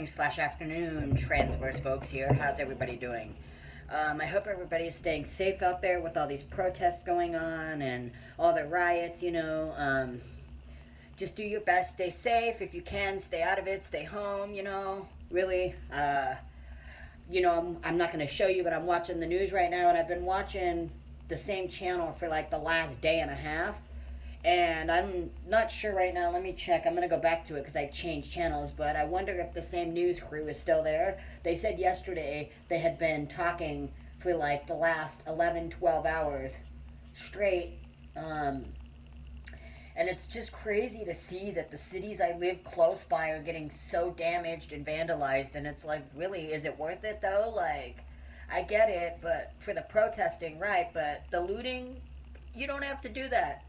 morning/afternoon, transverse folks here. How's everybody doing? I hope everybody is staying safe out there with all these protests going on and all the riots, just do your best, stay safe. If you can, stay out of it, stay home, really. I'm not going to show you, but I'm watching the news right now, and I've been watching the same channel for like the last day and a half. And I'm not sure right now. Let me check. I'm going to go back to it because I changed channels. But I wonder if the same news crew is still there. They said yesterday they had been talking for like the last 11, 12 hours straight. And it's just crazy to see that the cities I live close by are getting so damaged and vandalized. And it's like, really, is it worth it though? Like, I get it, but for the protesting, right. But the looting, you don't have to do that.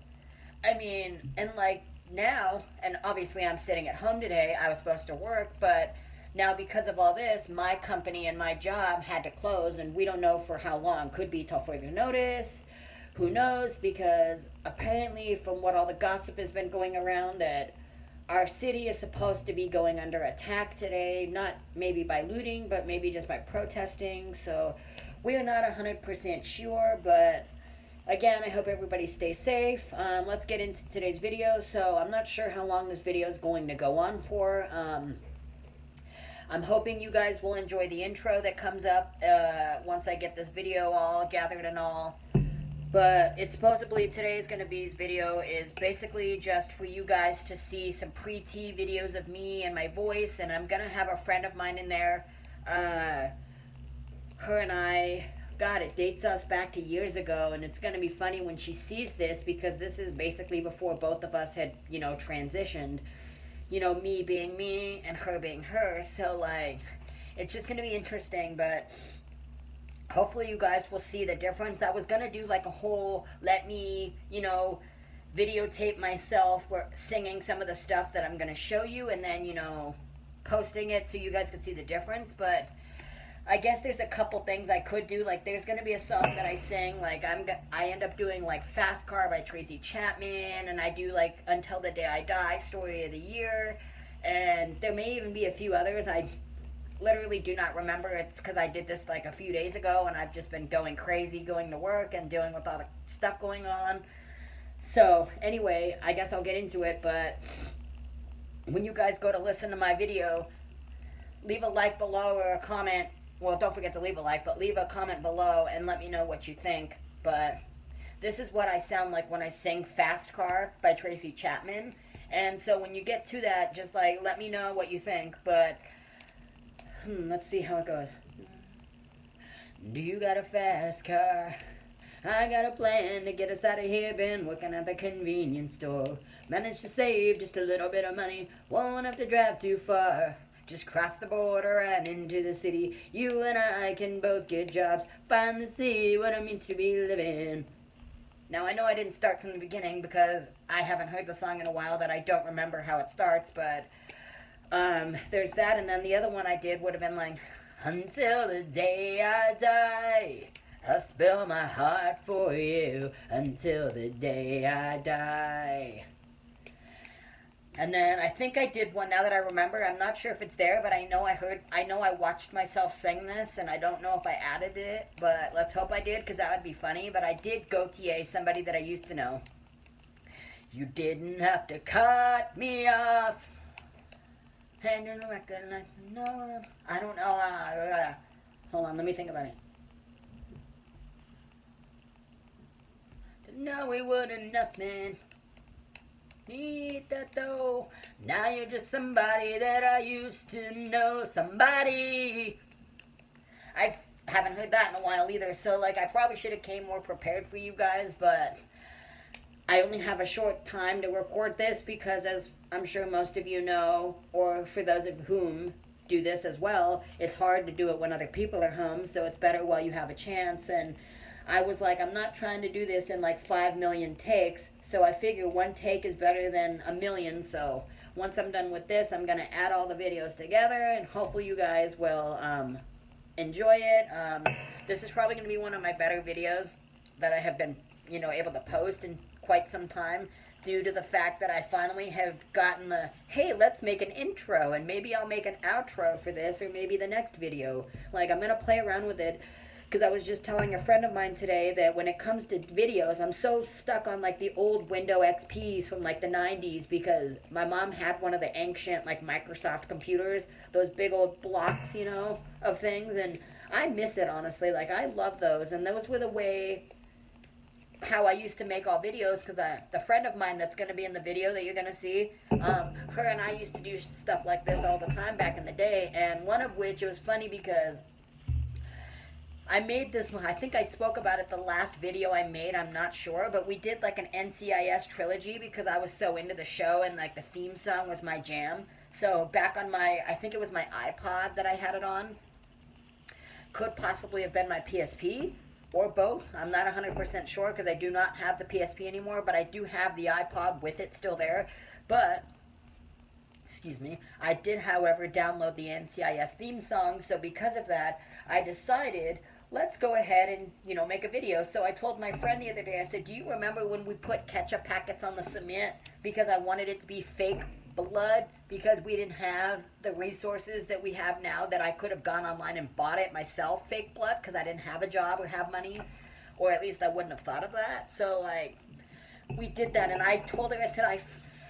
I mean, and like now, and obviously I'm sitting at home today, I was supposed to work, but now because of all this, my company and my job had to close, and we don't know for how long. Could be till further notice. Who knows? Because apparently, from what all the gossip has been going around, that our city is supposed to be going under attack today, not maybe by looting, but maybe just by protesting. So we are not 100% sure, but again, I hope everybody stays safe. Let's get into today's video. So I'm not sure how long this video is going to go on for. I'm hoping you guys will enjoy the intro that comes up once I get this video all gathered and all. But it's supposedly today's video is basically just for you guys to see some pre-T videos of me and my voice. And I'm going to have a friend of mine in there. Her and I... God, it dates us back to years ago, and it's going to be funny when she sees this, because this is basically before both of us had, transitioned, me being me and her being her. So, like, it's just going to be interesting, but hopefully you guys will see the difference. I was going to do, like, a whole let me, videotape myself singing some of the stuff that I'm going to show you, and then, posting it so you guys can see the difference, but I guess there's a couple things I could do. Like, there's going to be a song that I sing. Like, I end up doing, like, Fast Car by Tracy Chapman. And I do, like, Until the Day I Die, Story of the Year. And there may even be a few others. I literally do not remember. It's because I did this, like, a few days ago. And I've just been going crazy, going to work and dealing with all the stuff going on. So, anyway, I guess I'll get into it. But when you guys go to listen to my video, leave a like below or a comment. Well, don't forget to leave a like, but leave a comment below and let me know what you think. But this is what I sound like when I sing Fast Car by Tracy Chapman. And so when you get to that, just like let me know what you think. But let's see how it goes. Do you got a fast car? I got a plan to get us out of here. Been working at the convenience store. Managed to save just a little bit of money. Won't have to drive too far. Just cross the border and into the city. You and I can both get jobs. Finally see what it means to be living. Now, I know I didn't start from the beginning because I haven't heard the song in a while that I don't remember how it starts, but there's that, and then the other one I did would have been like, until the day I die, I'll spill my heart for you until the day I die. And then I think I did one, now that I remember. I'm not sure if it's there, but I know I watched myself sing this, and I don't know if I added it, but let's hope I did, because that would be funny. But I did Gautier, somebody that I used to know. You didn't have to cut me off. Hand in the record, like, no, I don't know. Hold on, let me think about it. No, we wouldn't nothing. Need that though. Now you're just somebody that I used to know. Somebody. I haven't heard that in a while either. So, like, I probably should have came more prepared for you guys. But I only have a short time to record this because, as I'm sure most of you know, or for those of whom do this as well, it's hard to do it when other people are home. So it's better while you have a chance. And I was like, I'm not trying to do this in like 5 million takes. So I figure one take is better than a million. So once I'm done with this, I'm going to add all the videos together, and hopefully you guys will enjoy it. This is probably going to be one of my better videos that I have been, able to post in quite some time. due to the fact that I finally have gotten the, hey, let's make an intro and maybe I'll make an outro for this or maybe the next video. Like, I'm going to play around with it because I was just telling a friend of mine today that when it comes to videos, I'm so stuck on like the old Windows XPs from like the 90s because my mom had one of the ancient like Microsoft computers, those big old blocks, you know, of things, and I miss it honestly. Like, I love those, and those were the way how I used to make all videos because the friend of mine that's going to be in the video that you're going to see, her and I used to do stuff like this all the time back in the day, and one of which, it was funny because I made this, I think I spoke about it the last video I made, I'm not sure, but we did like an NCIS trilogy because I was so into the show and like the theme song was my jam. So back on my, I think it was my iPod that I had it on, could possibly have been my PSP or both. I'm not 100% sure because I do not have the PSP anymore, but I do have the iPod with it still there. But, excuse me, I did, however, download the NCIS theme song, so because of that, I decided, let's go ahead and, you know, make a video. So I told my friend the other day, I said, do you remember when we put ketchup packets on the cement because I wanted it to be fake blood because we didn't have the resources that we have now that I could have gone online and bought it myself, fake blood, because I didn't have a job or have money, or at least I wouldn't have thought of that. So, like, we did that, and I told her, I said, I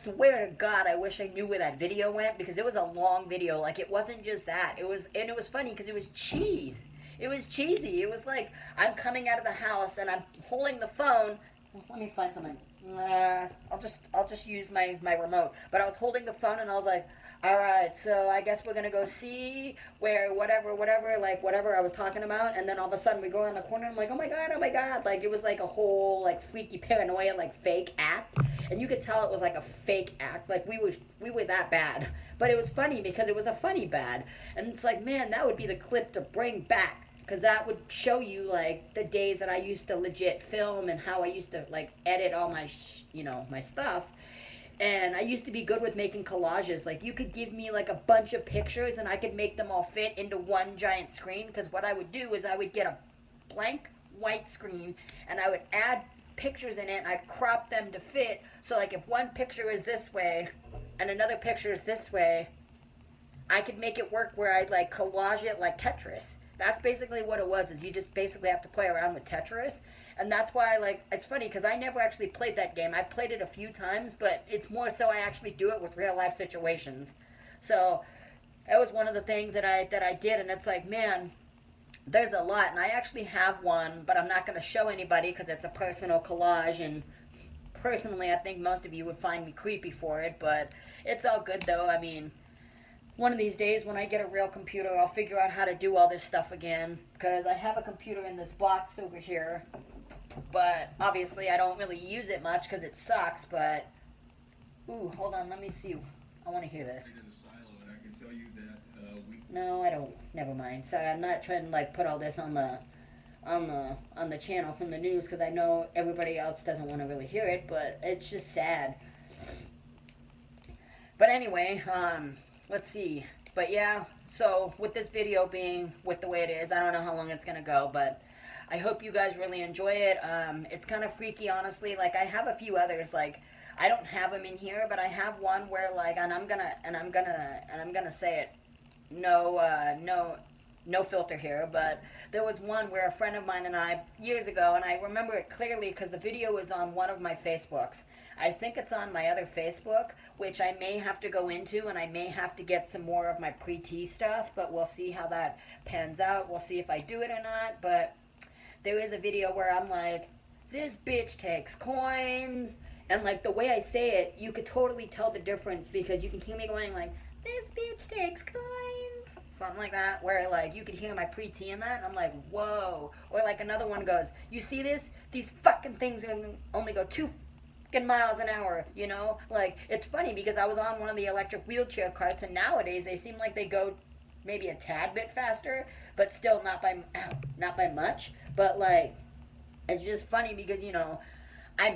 swear to God, I wish I knew where that video went because it was a long video. Like, it wasn't just that. It was, and it was funny because it was cheese. It was cheesy. It was like I'm coming out of the house and I'm holding the phone. Let me find something. I'll just use my remote. But I was holding the phone and I was like, all right, so I guess we're gonna go see where whatever I was talking about, and then all of a sudden we go around the corner and I'm like, oh my god, like it was like a whole like freaky paranoia like fake act, and you could tell it was like a fake act, like we were that bad, but it was funny because it was a funny bad, and it's like, man, that would be the clip to bring back. Because that would show you, like, the days that I used to legit film and how I used to, like, edit all my, my stuff. And I used to be good with making collages. Like, you could give me, like, a bunch of pictures and I could make them all fit into one giant screen. Because what I would do is I would get a blank white screen and I would add pictures in it and I'd crop them to fit. So, like, if one picture is this way and another picture is this way, I could make it work where I'd, like, collage it like Tetris. That's basically what it was, is you just basically have to play around with Tetris. And that's why, like, it's funny, because I never actually played that game. I've played it a few times, but it's more so I actually do it with real-life situations. So, that was one of the things that I did, and it's like, man, there's a lot. And I actually have one, but I'm not going to show anybody because it's a personal collage, and personally, I think most of you would find me creepy for it, but it's all good, though. I mean, one of these days when I get a real computer, I'll figure out how to do all this stuff again, because I have a computer in this box over here, but obviously I don't really use it much because it sucks. But ooh, hold on, let me see. I want to hear this. No, I don't. Never mind. Sorry, I'm not trying to like put all this on the channel from the news because I know everybody else doesn't want to really hear it, but it's just sad. But anyway, let's see. But yeah, so with this video being with the way it is, I don't know how long it's gonna go, but I hope you guys really enjoy it. It's kind of freaky, honestly. Like, I have a few others, like, I don't have them in here, but I have one where, like, and I'm gonna say it, no filter here, but there was one where a friend of mine and I, years ago, and I remember it clearly because the video was on one of my Facebooks. I think it's on my other Facebook, which I may have to go into, and I may have to get some more of my pre-T stuff, but we'll see how that pans out. We'll see if I do it or not, but there is a video where I'm like, this bitch takes coins, and like the way I say it, you could totally tell the difference because you can hear me going like, this bitch takes coins, something like that, where like you could hear my pre-T in that, and I'm like, whoa. Or like another one goes, you see this? These fucking things only go 2 miles an hour, you know? Like, it's funny because I was on one of the electric wheelchair carts, and nowadays they seem like they go maybe a tad bit faster, but still not by much. But like, it's just funny because, you know, I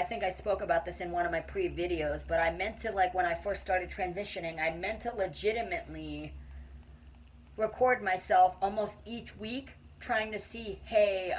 think I spoke about this in one of my pre-videos, but I meant to, like, when I first started transitioning, I meant to legitimately record myself almost each week trying to see, hey,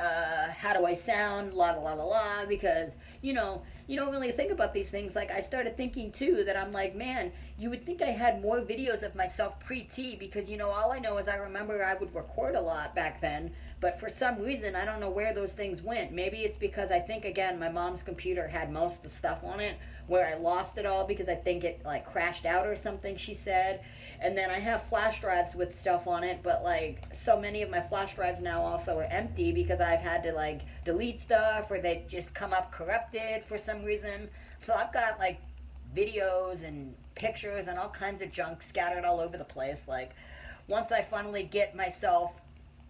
how do I sound, la la la la la, because, you don't really think about these things. Like, I started thinking too that I'm like, man, you would think I had more videos of myself pre-T, because, all I know is I remember I would record a lot back then, but for some reason, I don't know where those things went. Maybe it's because I think, again, my mom's computer had most of the stuff on it, where I lost it all because I think it, like, crashed out or something, she said. And then I have flash drives with stuff on it, but, like, so many of my flash drives now also are empty because I've had to, like, delete stuff, or they just come up corrupted for some reason. So I've got, like, videos and pictures and all kinds of junk scattered all over the place. Like, once I finally get myself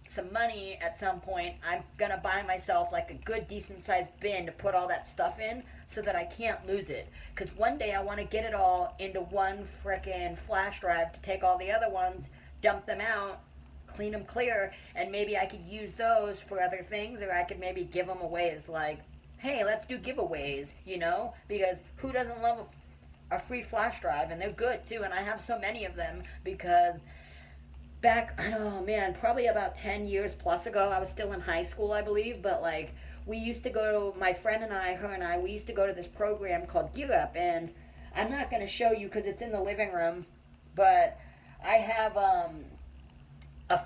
some money at some point, I'm gonna buy myself like a good decent sized bin to put all that stuff in so that I can't lose it, because one day I want to get it all into one frickin' flash drive to take all the other ones, dump them out, clean them clear, and maybe I could use those for other things, or I could maybe give them away as, like, hey, let's do giveaways, because who doesn't love a free flash drive? And they're good too, and I have so many of them because back, oh man, probably about 10 years plus ago, I was still in high school, I believe, but, like, we used to go to, my friend and I, her and I, we used to go to this program called Gear Up, and I'm not going to show you because it's in the living room, but I have a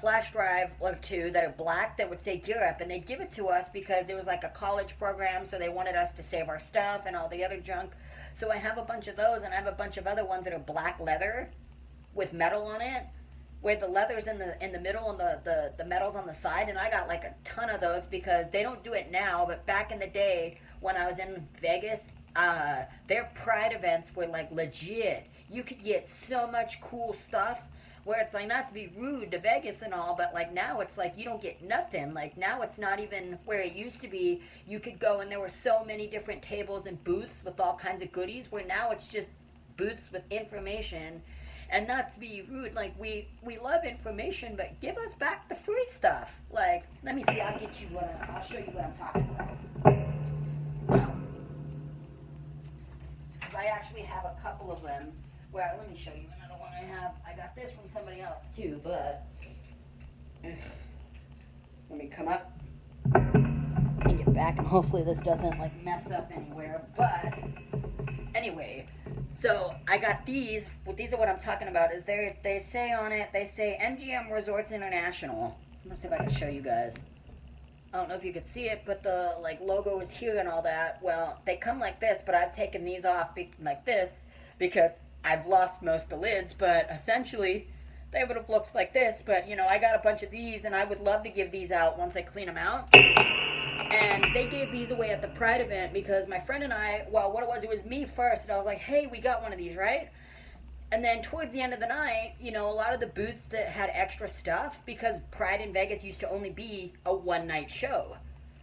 flash drive or two that are black that would say Gear Up, and they give it to us because it was like a college program, so they wanted us to save our stuff and all the other junk. So I have a bunch of those, and I have a bunch of other ones that are black leather with metal on it, where the leather's in the middle and the metal's on the side, and I got like a ton of those because they don't do it now, but back in the day when I was in Vegas, their Pride events were like legit. You could get so much cool stuff where it's like, not to be rude to Vegas and all, but like now it's like you don't get nothing. Like now it's not even where it used to be. You could go and there were so many different tables and booths with all kinds of goodies, where now it's just booths with information. And not to be rude, like, we love information, but give us back the free stuff. Like, let me see, I'll show you what I'm talking about. I actually have a couple of them. Well, let me show you another one I have. I got this from somebody else too, but let me come up and get back, and hopefully this doesn't, like, mess up anywhere. But anyway, so I got these. Well, these are what I'm talking about. Is they say on it, they say MGM Resorts International. I'm gonna see if I can show you guys. I don't know if you could see it, but the, like, logo is here and all that. Well, they come like this, but I've taken these off like this because I've lost most of the lids. But essentially, they would have looked like this. But I got a bunch of these, and I would love to give these out once I clean them out. And they gave these away at the Pride event because my friend and I, well, what it was me first, and I was like, hey, we got one of these, right? And then towards the end of the night, a lot of the booths that had extra stuff, because Pride in Vegas used to only be a one-night show.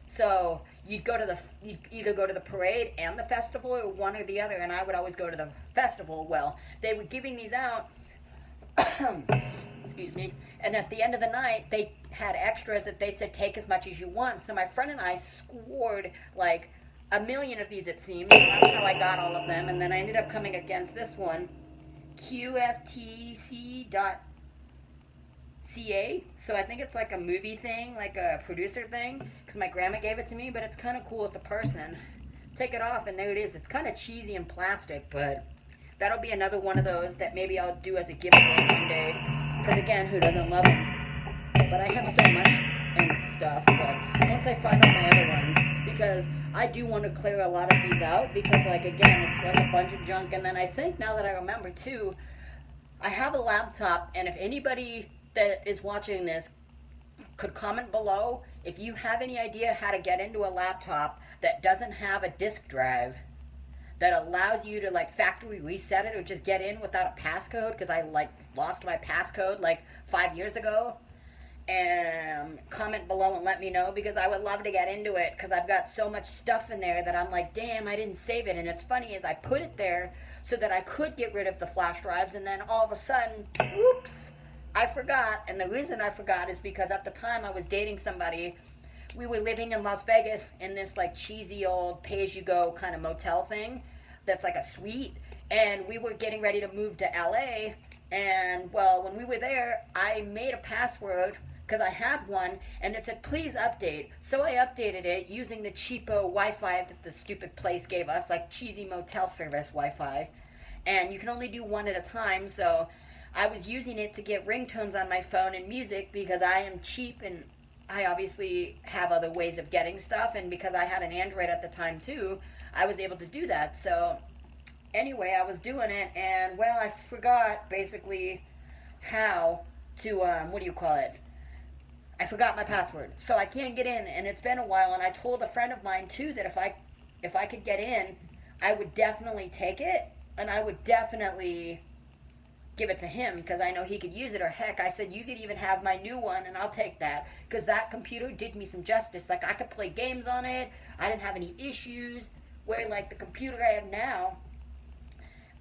So you'd either go to the parade and the festival, or one or the other, and I would always go to the festival. Well, they were giving these out, excuse me, and at the end of the night, they had extras that they said take as much as you want. So my friend and I scored like 1 million of these, it seemed, and that's how I got all of them. And then I ended up coming against this one, QFTC.ca. So I think it's like a movie thing, like a producer thing, because my grandma gave it to me, but it's kind of cool. It's a person. Take it off, and there it is. It's kind of cheesy and plastic, but that'll be another one of those that maybe I'll do as a giveaway one day, because again, who doesn't love them? But I have so much and stuff, but once I find out my other ones, because I do want to clear a lot of these out, because, like, again, it's like a bunch of junk. And then I think, now that I remember too, I have a laptop, and if anybody that is watching this could comment below if you have any idea how to get into a laptop that doesn't have a disk drive that allows you to, like, factory reset it or just get in without a passcode, because I, like, lost my passcode like 5 years ago. And comment below and let me know, because I would love to get into it, because I've got so much stuff in there that I'm like, damn, I didn't save it. And it's funny, is I put it there so that I could get rid of the flash drives, and then all of a sudden, whoops, I forgot. And the reason I forgot is because at the time I was dating somebody. We were living in Las Vegas in this, like, cheesy old pay-as-you-go kind of motel thing that's like a suite, and we were getting ready to move to LA. And, well, when we were there, I made a password because I had one and it said please update. So I updated it using the cheapo Wi-Fi that the stupid place gave us, like cheesy motel service Wi-Fi. And you can only do one at a time, so I was using it to get ringtones on my phone and music because I am cheap and I obviously have other ways of getting stuff, and because I had an Android at the time too, I was able to do that. So anyway, I was doing it, and well, I forgot basically how to what do you call it? I forgot my password, so I can't get in, and it's been a while. And I told a friend of mine too that if I could get in, I would definitely take it, and I would definitely give it to him because I know he could use it. Or heck, I said you could even have my new one and I'll take that because that computer did me some justice. Like, I could play games on it. I didn't have any issues. Where like the computer I have now,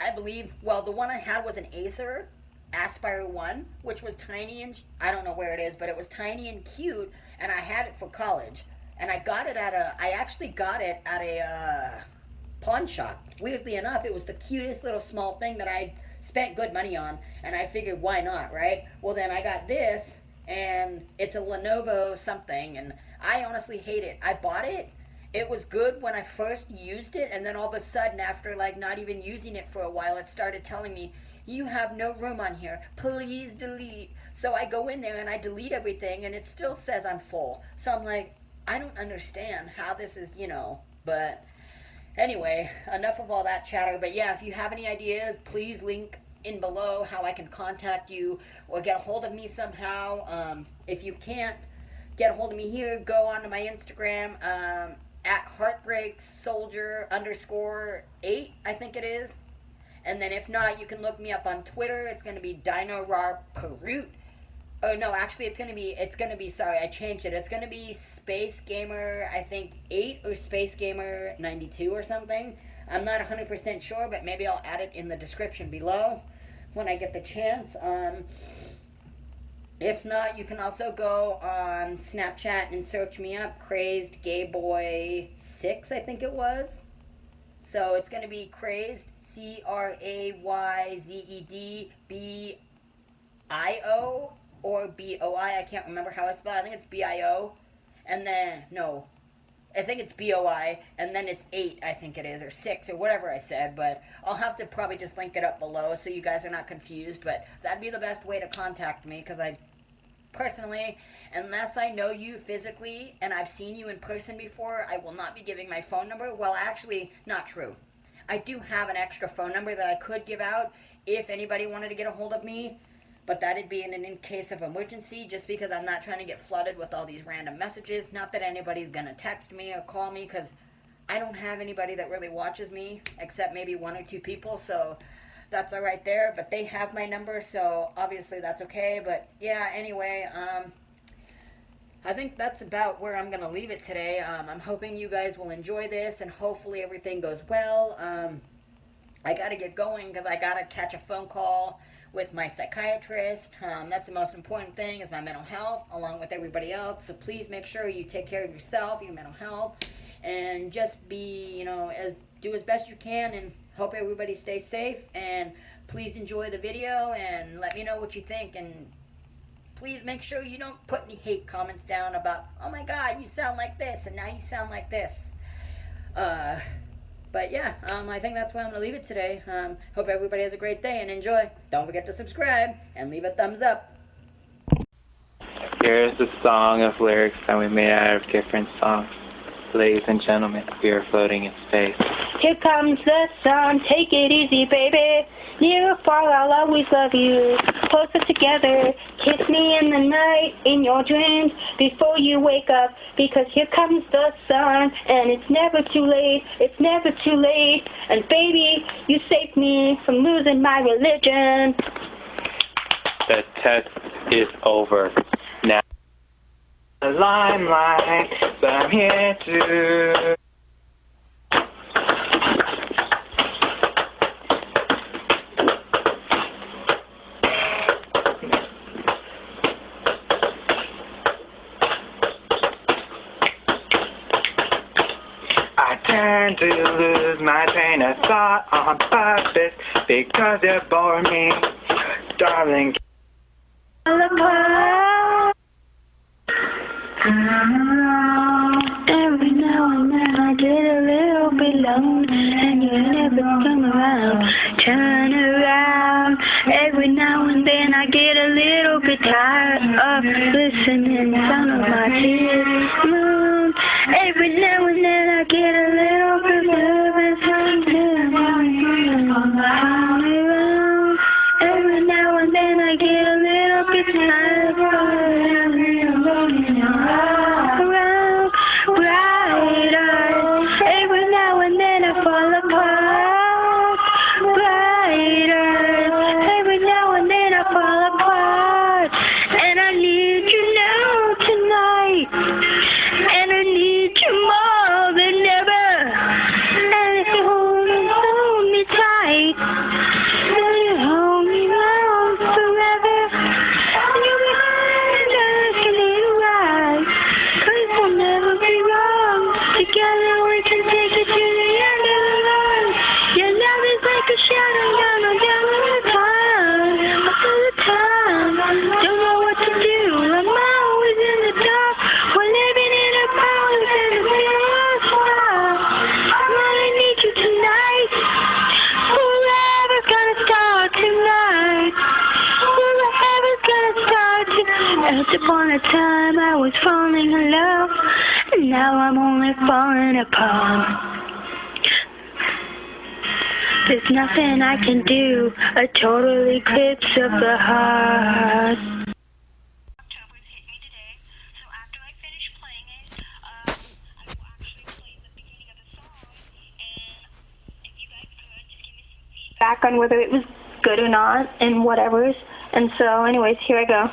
I believe, well, the one I had was an Acer Aspire 1, which was tiny and I don't know where it is, but it was tiny and cute, and I had it for college. And I actually got it at a pawn shop. Weirdly enough, it was the cutest little small thing that I spent good money on, and I figured why not, right? Well, then I got this, and it's a Lenovo something, and I honestly hate it. I bought it. It was good when I first used it, and then all of a sudden, after like not even using it for a while, it started telling me, you have no room on here, please delete. So I go in there and I delete everything, and it still says I'm full. So I'm like, I don't understand how this is, but anyway, enough of all that chatter. But yeah, if you have any ideas, please link in below how I can contact you or get a hold of me somehow. If you can't get a hold of me here, go onto my Instagram, at heartbreaksoldier_8, I think it is. And then if not, you can look me up on Twitter. It's going to be DinoRarPerut. Oh no, actually it's gonna be sorry, I changed it. It's gonna be Space Gamer, I think 8 or Space Gamer 92 or something. I'm not 100% sure, but maybe I'll add it in the description below when I get the chance. If not, you can also go on Snapchat and search me up, Crazed Gay Boy 6, I think it was. So it's gonna be Crazed, CRAYZEDBIO. Or BOI, I can't remember how it's spelled. I think it's BIO, and then, no, I think it's BOI, and then it's 8, I think it is, or 6, or whatever I said, but I'll have to probably just link it up below so you guys are not confused, but that'd be the best way to contact me, because I, personally, unless I know you physically, and I've seen you in person before, I will not be giving my phone number. Well, actually, not true. I do have an extra phone number that I could give out if anybody wanted to get a hold of me, but that'd be in case of emergency, just because I'm not trying to get flooded with all these random messages. Not that anybody's going to text me or call me, because I don't have anybody that really watches me, except maybe 1 or 2 people, so that's all right there. But they have my number, so obviously that's okay. But yeah, anyway, I think that's about where I'm going to leave it today. I'm hoping you guys will enjoy this, and hopefully everything goes well. I got to get going, because I got to catch a phone call with my psychiatrist. That's the most important thing, is my mental health, along with everybody else. So please make sure you take care of yourself, your mental health, and just be, do as best you can, and hope everybody stays safe. And please enjoy the video, and let me know what you think. And please make sure you don't put any hate comments down about, oh my God, you sound like this, and now you sound like this. But yeah, I think that's where I'm going to leave it today. Hope everybody has a great day and enjoy. Don't forget to subscribe and leave a thumbs up. Here's a song of lyrics that we made out of different songs. Ladies and gentlemen, we are floating in space. Here comes the sun, take it easy, baby. Near or far, I'll always love you. Closer together, kiss me in the night, in your dreams, before you wake up. Because here comes the sun, and it's never too late, it's never too late. And baby, you saved me from losing my religion. The test is over. Now, the limelight, but I'm here to... I tend to lose my train of thought on purpose because you bore me, darling. Every now and then I get a little bit lonely, and you never come around. Turn around. Every now and then I get a little bit tired of listening to some of my tears. Every now and then I get a little bit nervous. Every now and then I get a little bit tired around bright eyes. Every now and then I fall apart. Bright eyes. Every now and then I fall apart. And I need you now tonight. And I need you more than ever. And if you hold me tight, will you hold me round forever? And you'll be just a little right. 'Cause we'll never be wrong. Together we can take it to the end of the line. Your love is like a shadow down all the time. All the time. Don't know what to do. I'm always in the dark. We're living in a palace and it's I need you tonight. Forever's gonna start tonight. Forever's gonna start tonight. Once upon a time I was falling in love, and now I'm only falling apart. There's nothing I can do, a total eclipse of the heart. October hit me today, so after I finish playing it, I will actually play the beginning of the song, and if you guys could just give me some feedback on whether it was good or not, and whatever's. And so anyways, here I go.